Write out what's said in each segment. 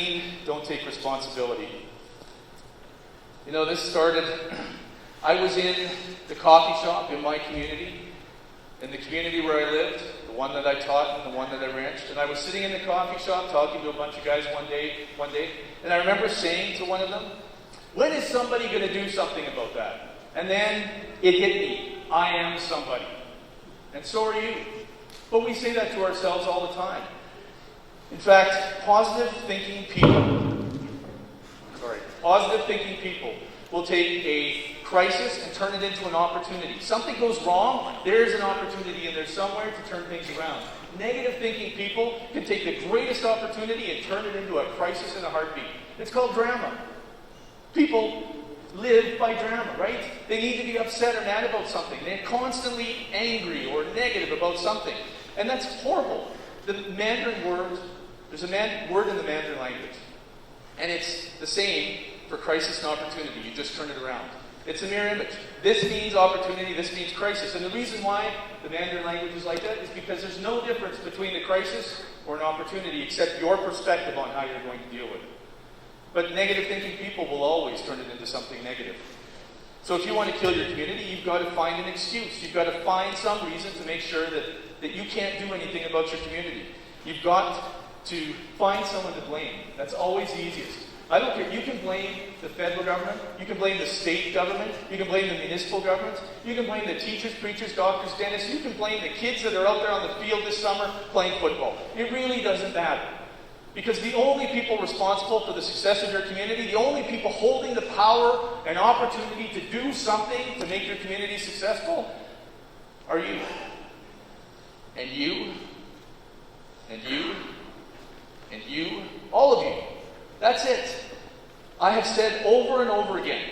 clean, don't take responsibility. You know, this started, I was in the coffee shop in my community, in the community where I lived, the one that I taught and the one that I ranched, and I was sitting in the coffee shop talking to a bunch of guys one day, and I remember saying to one of them, when is somebody going to do something about that? And then it hit me, I am somebody. And so are you. But we say that to ourselves all the time. In fact, positive thinking people will take a crisis and turn it into an opportunity. Something goes wrong, there's an opportunity in there somewhere to turn things around. Negative thinking people can take the greatest opportunity and turn it into a crisis in a heartbeat. It's called drama. People live by drama, right? They need to be upset or mad about something. They're constantly angry or negative about something. And that's horrible. The Mandarin word, there's a word in the Mandarin language. And it's the same for crisis and opportunity. You just turn it around. It's a mirror image. This means opportunity, this means crisis. And the reason why the Mandarin language is like that is because there's no difference between a crisis or an opportunity except your perspective on how you're going to deal with it. But negative thinking people will always turn it into something negative. So if you want to kill your community, you've got to find an excuse. You've got to find some reason to make sure that you can't do anything about your community. You've got to find someone to blame. That's always the easiest. I don't care. You can blame the federal government. You can blame the state government. You can blame the municipal government. You can blame the teachers, preachers, doctors, dentists. You can blame the kids that are out there on the field this summer playing football. It really doesn't matter. Because the only people responsible for the success of your community, the only people holding the power and opportunity to do something to make your community successful, are you. And you. And you. And you. All of you. That's it. I have said over and over again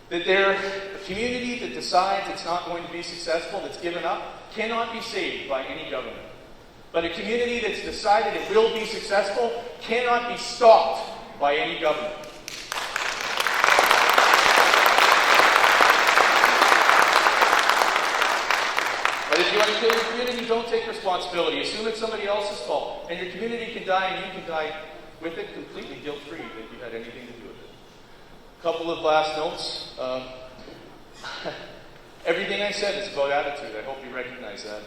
that a community that decides it's not going to be successful, that's given up, cannot be saved by any government. But a community that's decided it will be successful cannot be stopped by any government. But if you want to kill your community, don't take responsibility. Assume it's somebody else's fault. And your community can die, and you can die with it completely guilt-free that you had anything to do with it. A couple of last notes. Everything I said is about attitude. I hope you recognize that.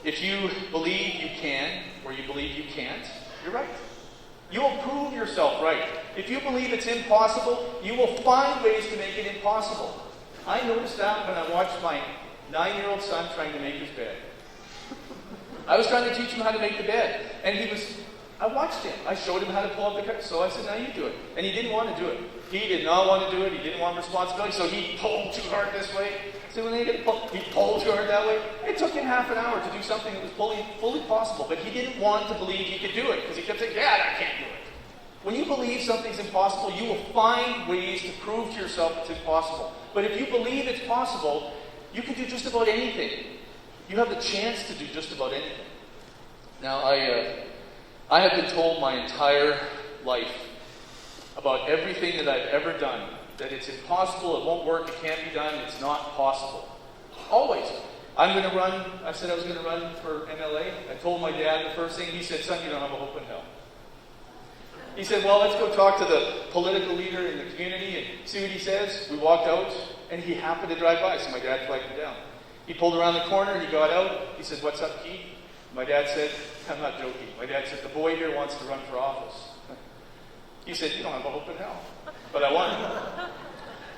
If you believe you can, or you believe you can't, you're right. You will prove yourself right. If you believe it's impossible, you will find ways to make it impossible. I noticed that when I watched my 9-year-old son trying to make his bed. I was trying to teach him how to make the bed. And I watched him. I showed him how to pull up the curtain. So I said, now you do it. And he didn't want to do it. He did not want to do it. He didn't want responsibility. So he pulled too hard this way. So when he pulled too hard that way. It took him half an hour to do something that was fully possible. But he didn't want to believe he could do it. Because he kept saying, Dad, I can't do it. When you believe something's impossible, you will find ways to prove to yourself it's impossible. But if you believe it's possible, you can do just about anything. You have the chance to do just about anything. Now, I have been told my entire life about everything that I've ever done, that it's impossible, it won't work, it can't be done, it's not possible. Always. I'm going to run, I said I was going to run for MLA. I told my dad the first thing, he said, son, you don't have a hope in hell. He said, well, let's go talk to the political leader in the community and see what he says. We walked out, and he happened to drive by, so my dad flagged him down. He pulled around the corner, he got out, he said, what's up, Keith? My dad said, I'm not joking. My dad said, the boy here wants to run for office. He said, you don't have a hope in hell. But I won.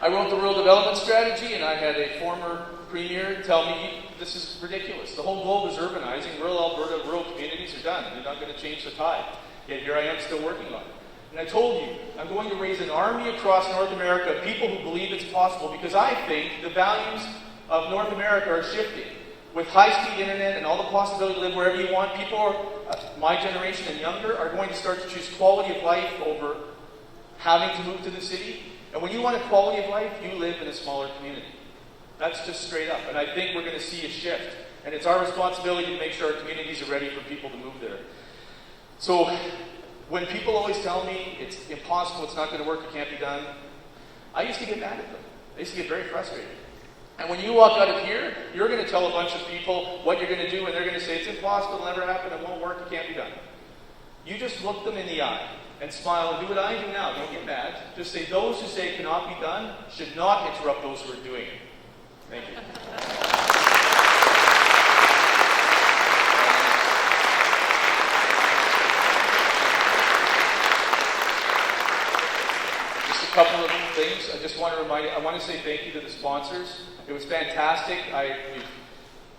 I wrote the rural development strategy, and I had a former premier tell me, this is ridiculous. The whole globe is urbanizing. Rural Alberta, rural communities are done. They're not going to change the tide. Yet here I am still working on it. And I told you, I'm going to raise an army across North America of people who believe it's possible, because I think the values of North America are shifting. With high-speed internet and all the possibility to live wherever you want, people, my generation and younger, are going to start to choose quality of life over having to move to the city. And when you want a quality of life, you live in a smaller community. That's just straight up. And I think we're going to see a shift. And it's our responsibility to make sure our communities are ready for people to move there. So when people always tell me it's impossible, it's not going to work, it can't be done, I used to get mad at them. I used to get very frustrated. And when you walk out of here, you're going to tell a bunch of people what you're going to do, and they're going to say, it's impossible, it'll never happen, it won't work, it can't be done. You just look them in the eye, and smile and do what I do now. Don't get mad. Just say, those who say it cannot be done should not interrupt those who are doing it. Thank you. Just a couple of things. I just want to remind you, I want to say thank you to the sponsors. It was fantastic.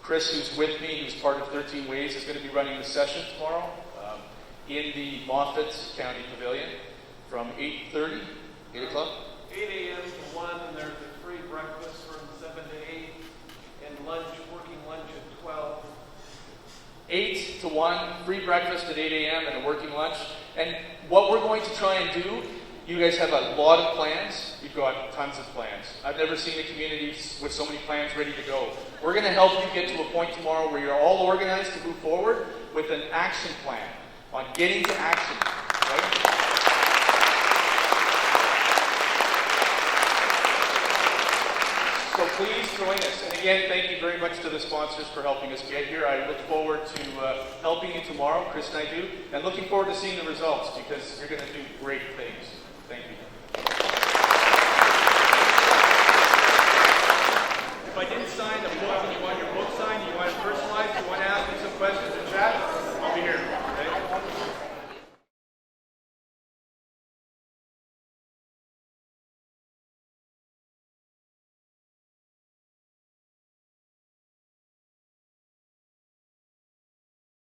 Chris, who's with me, who's part of 13 Ways, is going to be running the session tomorrow in the Moffat County Pavilion from 8:30, 8 o'clock? 8 a.m. to 1, and there's a free breakfast from 7 to 8, and lunch, working lunch at 12. 8 to 1, free breakfast at 8 a.m. and a working lunch. And what we're going to try and do, you guys have a lot of plans. You've got tons of plans. I've never seen a community with so many plans ready to go. We're going to help you get to a point tomorrow where you're all organized to move forward with an action plan on getting to action. Right? So please join us. And again, thank you very much to the sponsors for helping us get here. I look forward to helping you tomorrow, Chris and I do, and looking forward to seeing the results because you're going to do great things. Thank you. If I didn't sign the book and you want your book signed, you want it personalized, you want